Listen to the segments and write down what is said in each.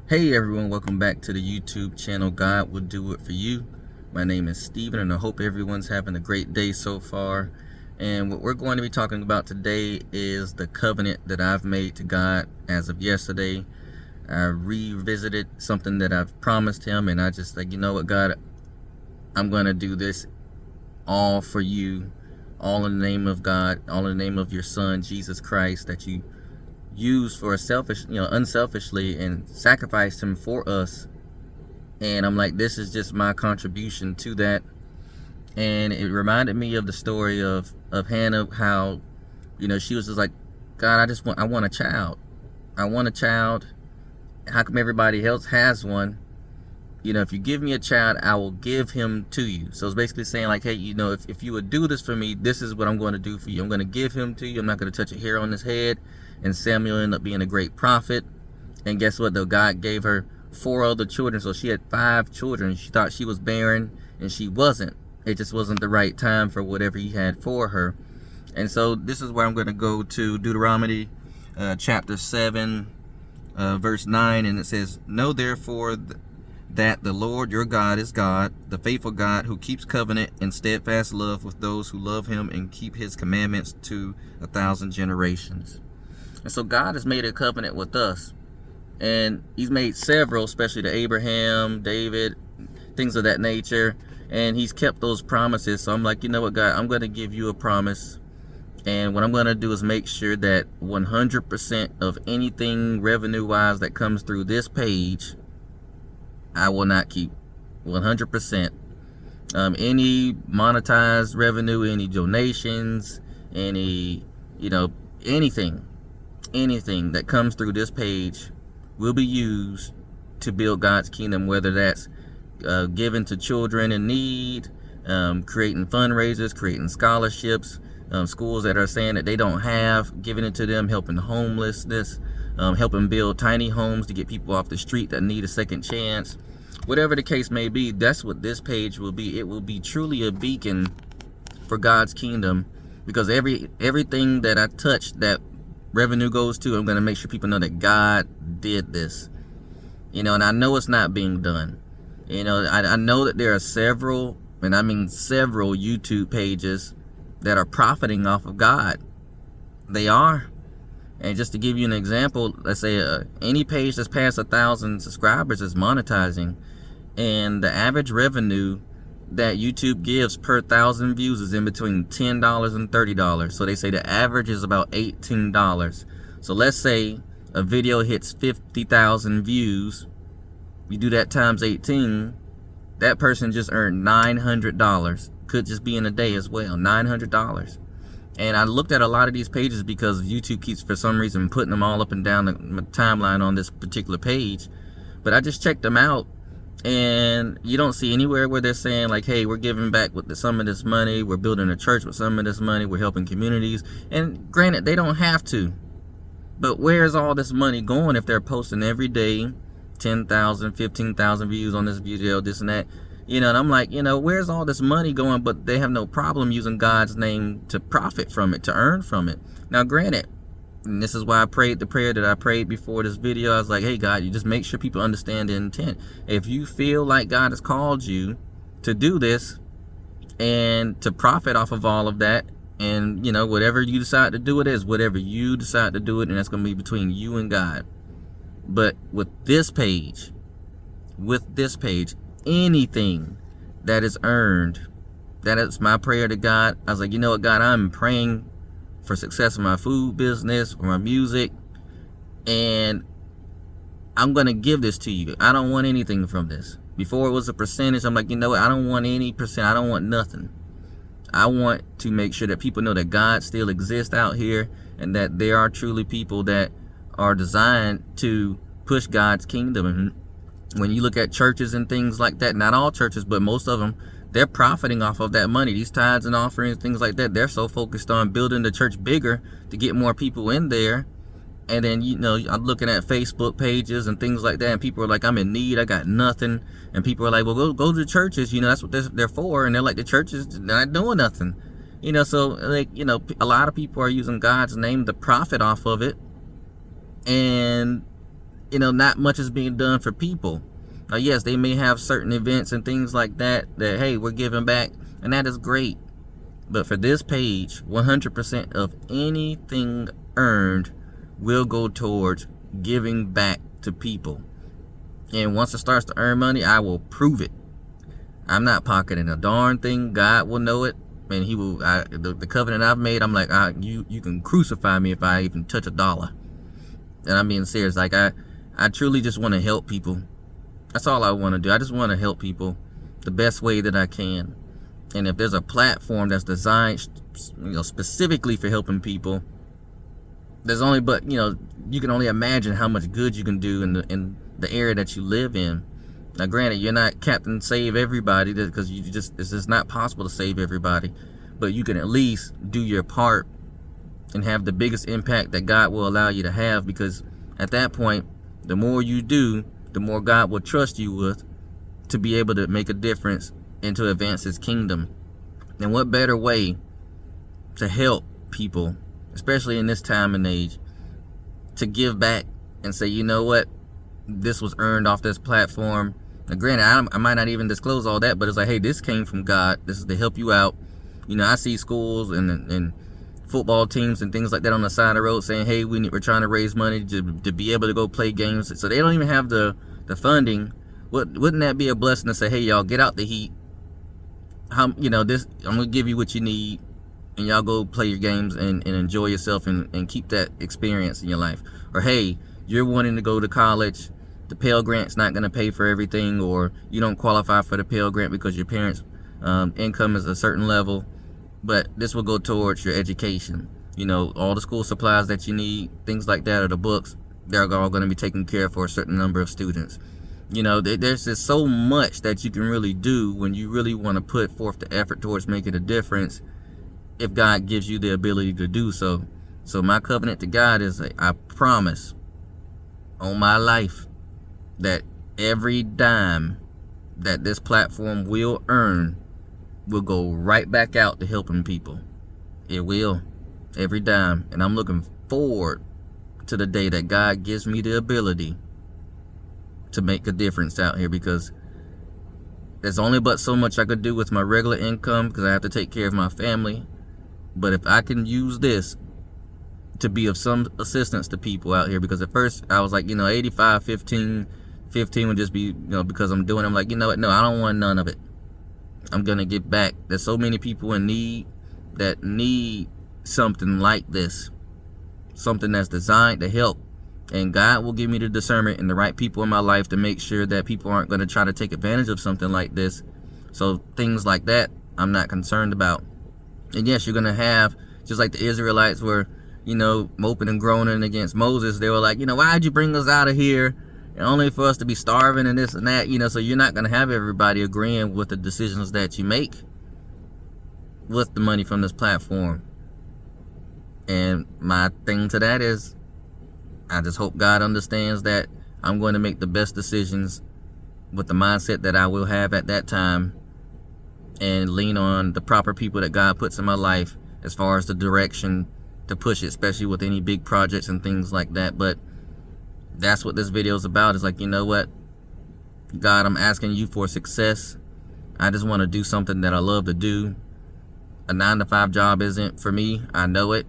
Hey everyone, welcome back to the YouTube channel God Will Do It For You. My name is Steven and I hope everyone's having a great day so far. And what we're going to be talking about today is the covenant that I've made to God as of yesterday. I revisited something that I've promised him, and I just like, you know what, God, I'm going to do this all for you, all in the name of God, all in the name of your son, Jesus Christ, that you used for unselfishly and sacrificed him for us. And I'm like, this is just my contribution to that. And it reminded me of the story of Hannah, how, she was just like, God, I want a child. I want a child. How come everybody else has one? If you give me a child, I will give him to you. So it's basically saying like, hey, if you would do this for me, this is what I'm going to do for you. I'm going to give him to you. I'm not going to touch a hair on his head. And Samuel ended up being a great prophet. And guess what, though? God gave her 4 other children. So she had 5 children. She thought she was barren, and she wasn't. It just wasn't the right time for whatever he had for her. And so this is where I'm going to go to Deuteronomy chapter 7, verse 9. And it says, know therefore that the Lord your God is God, the faithful God, who keeps covenant and steadfast love with those who love him and keep his commandments to 1,000 generations. And so God has made a covenant with us, and he's made several, especially to Abraham, David, things of that nature, and he's kept those promises. So I'm like, you know what, God, I'm going to give you a promise, and what I'm going to do is make sure that 100% of anything revenue-wise that comes through this page, I will not keep. 100%. Any monetized revenue, any donations, any, anything that comes through this page will be used to build God's kingdom, whether that's given to children in need, creating fundraisers, creating scholarships, schools that are saying that they don't have, giving it to them, helping homelessness, helping build tiny homes to get people off the street that need a second chance. Whatever the case may be, that's what this page will be. It will be truly a beacon for God's kingdom, because everything that I touch that revenue goes to, I'm going to make sure people know that God did this. And I know it's not being done. I know that there are several, and I mean several YouTube pages that are profiting off of God. They are. And just to give you an example, let's say any page that's past 1,000 subscribers is monetizing, and the average revenue that YouTube gives per 1,000 views is in between $10 and $30. So they say the average is about $18. So let's say a video hits 50,000 views. You do that times 18, that person just earned $900. Could just be in a day as well, $900. And I looked at a lot of these pages because YouTube keeps, for some reason, putting them all up and down the timeline on this particular page. But I just checked them out, and you don't see anywhere where they're saying like, hey, we're giving back with some of this money, we're building a church with some of this money, we're helping communities. And granted, they don't have to, but where's all this money going if they're posting every day 10,000, 15,000 views on this video, this and that? And I'm like, where's all this money going? But they have no problem using God's name to profit from it, to earn from it. Now, granted, and this is why I prayed the prayer that I prayed before this video. I was like, hey, God, you just make sure people understand the intent. If you feel like God has called you to do this and to profit off of all of that, and, whatever you decide to do it is, whatever you decide to do it, and that's going to be between you and God. But with this page, anything that is earned, that is my prayer to God. I was like, you know what, God, I'm praying for success in my food business, for my music, and I'm going to give this to you. I don't want anything from this. Before it was a percentage, I'm like, you know what, I don't want any percent. I don't want nothing. I want to make sure that people know that God still exists out here, and that there are truly people that are designed to push God's kingdom. And when you look at churches and things like that, not all churches, but most of them, they're profiting off of that money. These tithes and offerings, things like that, they're so focused on building the church bigger to get more people in there. And then, I'm looking at Facebook pages and things like that, and people are like, I'm in need, I got nothing. And people are like, well, go to the churches, that's what they're for. And they're like, the churches, they're not doing nothing. So like, a lot of people are using God's name to profit off of it. And not much is being done for people. Now, yes, they may have certain events and things like that, hey, we're giving back, and that is great. But for this page, 100% of anything earned will go towards giving back to people. And once it starts to earn money, I will prove it. I'm not pocketing a darn thing. God will know it, and He will. The covenant I've made, I'm like, you can crucify me if I even touch $1. And I'm being serious. Like, I truly just want to help people. That's all I want to do. I just want to help people the best way that I can. And if there's a platform that's designed, specifically for helping people, there's only you can only imagine how much good you can do in the area that you live in. Now, granted, you're not Captain Save Everybody, because it's just not possible to save everybody, but you can at least do your part and have the biggest impact that God will allow you to have, because at that point, the more you do, the more God will trust you with to be able to make a difference and to advance His kingdom. And what better way to help people, especially in this time and age, to give back and say, you know what, this was earned off this platform. Now, granted, I might not even disclose all that, but it's like, hey, this came from God. This is to help you out. I see schools and football teams and things like that on the side of the road saying, hey, we're trying to raise money to be able to go play games. So they don't even have the funding. Wouldn't that be a blessing to say, hey, y'all, get out the heat. I'm going to give you what you need, and y'all go play your games and enjoy yourself and keep that experience in your life. Or, hey, you're wanting to go to college, the Pell Grant's not going to pay for everything, or you don't qualify for the Pell Grant because your parents' income is a certain level, but this will go towards your education. All the school supplies that you need, things like that, or the books, they're all going to be taken care of for a certain number of students. There's just so much that you can really do when you really want to put forth the effort towards making a difference, if God gives you the ability to do so. So my covenant to God is, I promise on my life that every dime that this platform will earn will go right back out to helping people. It will. Every dime. And I'm looking forward to the day that God gives me the ability to make a difference out here, because there's only but so much I could do with my regular income, because I have to take care of my family. But if I can use this to be of some assistance to people out here, because at first I was like, 85, 15 would just be, because I'm doing it. I'm like, you know what? No, I don't want none of it. I'm going to give back. There's so many people in need that need something like this, something that's designed to help. And God will give me the discernment and the right people in my life to make sure that people aren't going to try to take advantage of something like this. So things like that, I'm not concerned about. And yes, you're going to have, just like the Israelites were, moping and groaning against Moses. They were like, why'd you bring us out of here? And only for us to be starving and this and that, so you're not going to have everybody agreeing with the decisions that you make with the money from this platform. And my thing to that is, I just hope God understands that I'm going to make the best decisions with the mindset that I will have at that time, and lean on the proper people that God puts in my life as far as the direction to push it, especially with any big projects and things like that. But that's what this video is about. It's like, you know what, God, I'm asking you for success. I just want to do something that I love to do. A 9-to-5 job isn't for me. I know it.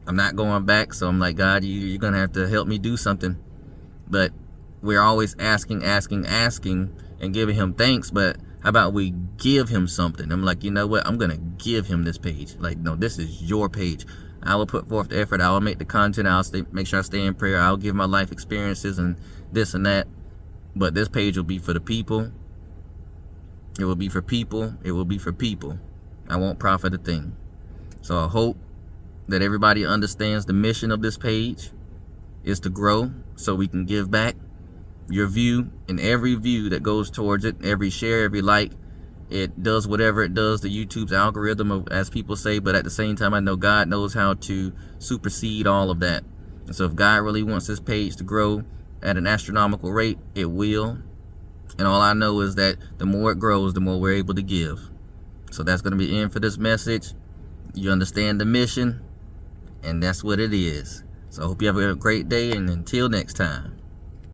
I'm not going back. So I'm like, God, you're going to have to help me do something. But we're always asking and giving Him thanks. But how about we give Him something? I'm like, you know what? I'm going to give Him this page. Like, no, this is your page. I will put forth the effort. I will make the content. I'll make sure I stay in prayer. I'll give my life experiences and this and that. But this page will be for the people. It will be for people. It will be for people. I won't profit a thing. So I hope that everybody understands the mission of this page is to grow so we can give back. Your view and every view that goes towards it, every share, every like, it does whatever it does to YouTube's algorithm, as people say. But at the same time, I know God knows how to supersede all of that. And so if God really wants this page to grow at an astronomical rate, it will. And all I know is that the more it grows, the more we're able to give. So that's going to be it for this message. You understand the mission, and that's what it is. So I hope you have a great day, and until next time.